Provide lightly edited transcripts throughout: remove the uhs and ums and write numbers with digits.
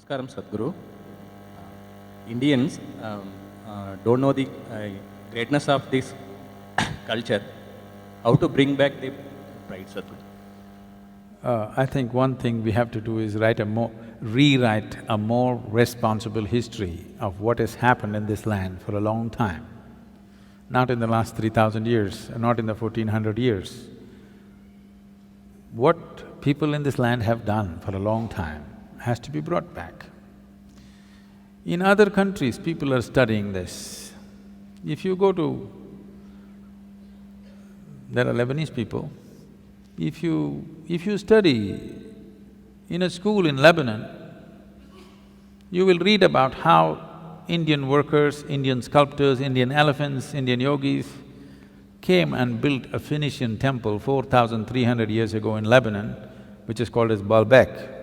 Namaskaram, Sadhguru. Indians don't know the greatness of this culture. How to bring back the pride, Sadhguru? I think one thing we have to do is rewrite a more responsible history of what has happened in this land for a long time. Not in the last 3,000 years, not in the 1400 years. What people in this land have done for a long time has to be brought back. In other countries, people are studying this. If you go to… there are Lebanese people, if you study in a school in Lebanon, you will read about how Indian workers, Indian sculptors, Indian elephants, Indian yogis came and built a Phoenician temple 4,300 years ago in Lebanon, which is called as Baalbek,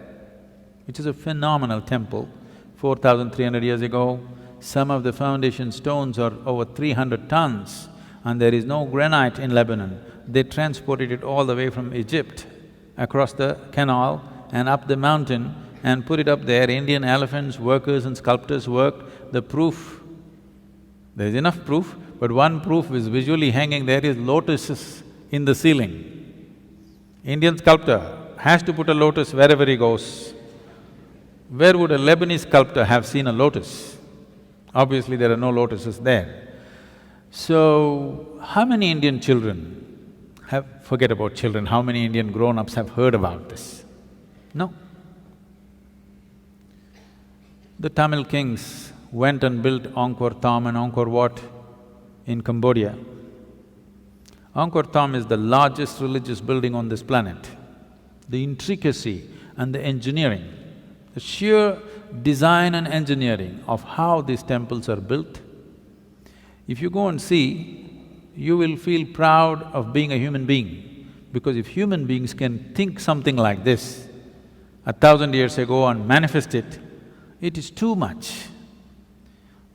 which is a phenomenal temple. 4,300 years ago, some of the foundation stones are over 300 tons and there is no granite in Lebanon. They transported it all the way from Egypt, across the canal and up the mountain and put it up there. Indian elephants, workers and sculptors worked. The proof, there is enough proof, but one proof is visually hanging there is lotuses in the ceiling. Indian sculptor has to put a lotus wherever he goes. Where would a Lebanese sculptor have seen a lotus? Obviously there are no lotuses there. So, how many Indian children forget about children, how many Indian grown-ups have heard about this? No. The Tamil kings went and built Angkor Thom and Angkor Wat in Cambodia. Angkor Thom is the largest religious building on this planet. The intricacy and the engineering, the sheer design and engineering of how these temples are built, if you go and see, you will feel proud of being a human being, because if human beings can think something like this 1,000 years ago and manifest it, it is too much.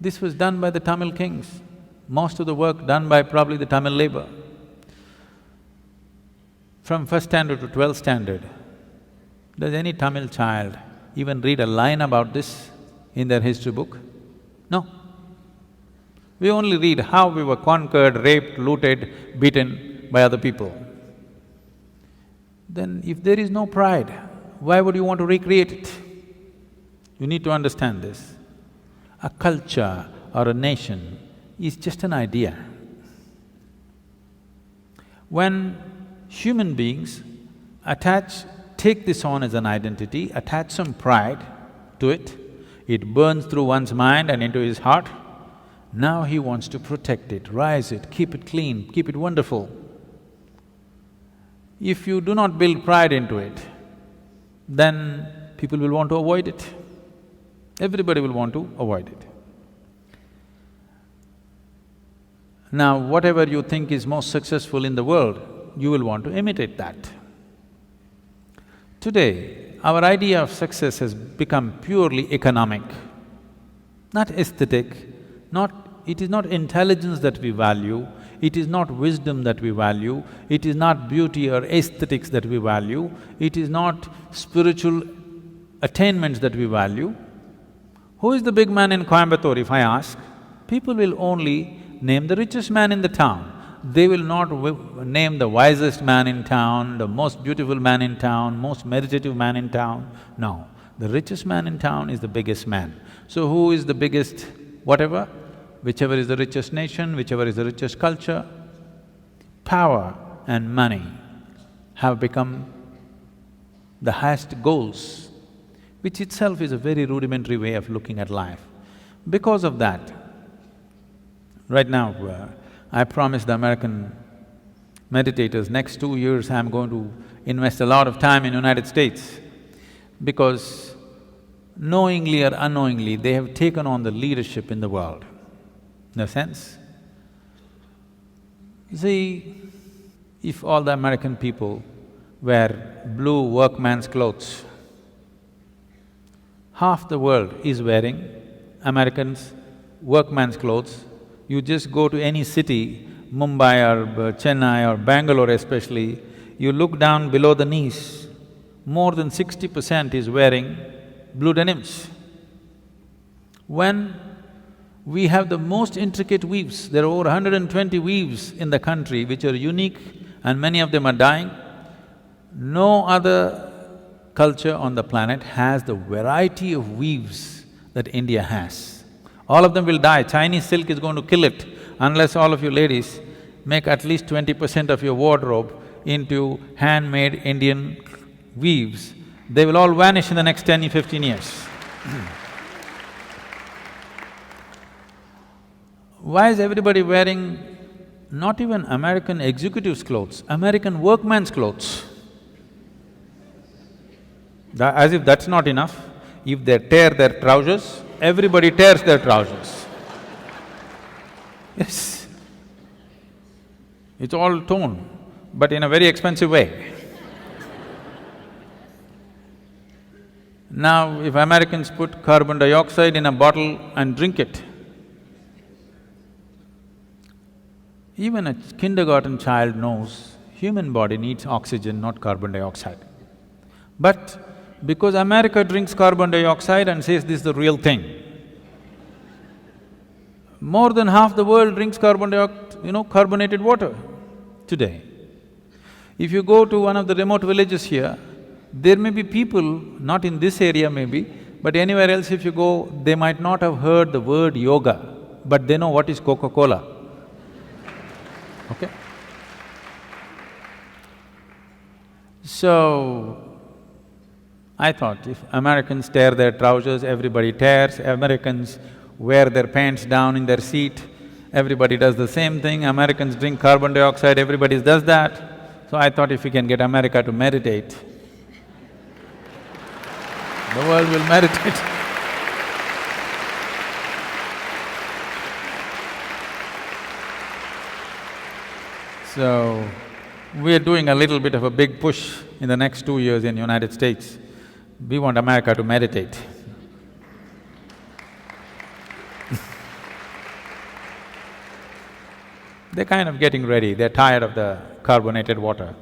This was done by the Tamil kings, most of the work done by probably the Tamil labor. From first standard to 12th standard, does any Tamil child even read a line about this in their history book? No. We only read how we were conquered, raped, looted, beaten by other people. Then if there is no pride, why would you want to recreate it? You need to understand this. A culture or a nation is just an idea. When human beings take this on as an identity, attach some pride to it, it burns through one's mind and into his heart. Now he wants to protect it, rise it, keep it clean, keep it wonderful. If you do not build pride into it, then people will want to avoid it. Everybody will want to avoid it. Now, whatever you think is most successful in the world, you will want to imitate that. Today, our idea of success has become purely economic, not aesthetic, it is not intelligence that we value, it is not wisdom that we value, it is not beauty or aesthetics that we value, it is not spiritual attainments that we value. Who is the big man in Coimbatore, if I ask? People will only name the richest man in the town. They will not name the wisest man in town, the most beautiful man in town, most meditative man in town. No, the richest man in town is the biggest man. So who is the biggest whatever? Whichever is the richest nation, whichever is the richest culture, power and money have become the highest goals, which itself is a very rudimentary way of looking at life. Because of that, right now, I promised the American meditators, next 2 years I'm going to invest a lot of time in United States, because knowingly or unknowingly, they have taken on the leadership in the world. No sense? See, if all the American people wear blue workman's clothes, half the world is wearing Americans' workman's clothes. You just go to any city, Mumbai or Chennai or Bangalore especially, you look down below the knees, more than 60% is wearing blue denims. When we have the most intricate weaves, there are over 120 weaves in the country which are unique and many of them are dying. No other culture on the planet has the variety of weaves that India has. All of them will die. Chinese silk is going to kill it unless all of you ladies make at least 20% of your wardrobe into handmade Indian weaves. They will all vanish in the next 10, 15 years. Why is everybody wearing not even American executives' clothes, American workman's clothes? As if that's not enough, if they tear their trousers, everybody tears their trousers. Yes. It's all torn, but in a very expensive way. Now, if Americans put carbon dioxide in a bottle and drink it, even a kindergarten child knows human body needs oxygen, not carbon dioxide. But because America drinks carbon dioxide and says this is the real thing, more than half the world drinks carbonated water today. If you go to one of the remote villages here, there may be people, not in this area maybe, but anywhere else if you go, they might not have heard the word yoga, but they know what is Coca-Cola. Okay? So, I thought if Americans tear their trousers, everybody tears, Americans wear their pants down in their seat, everybody does the same thing, Americans drink carbon dioxide, everybody does that. So I thought if we can get America to meditate, the world will meditate. So, we are doing a little bit of a big push in the next 2 years in United States. We want America to meditate. They're kind of getting ready, they're tired of the carbonated water.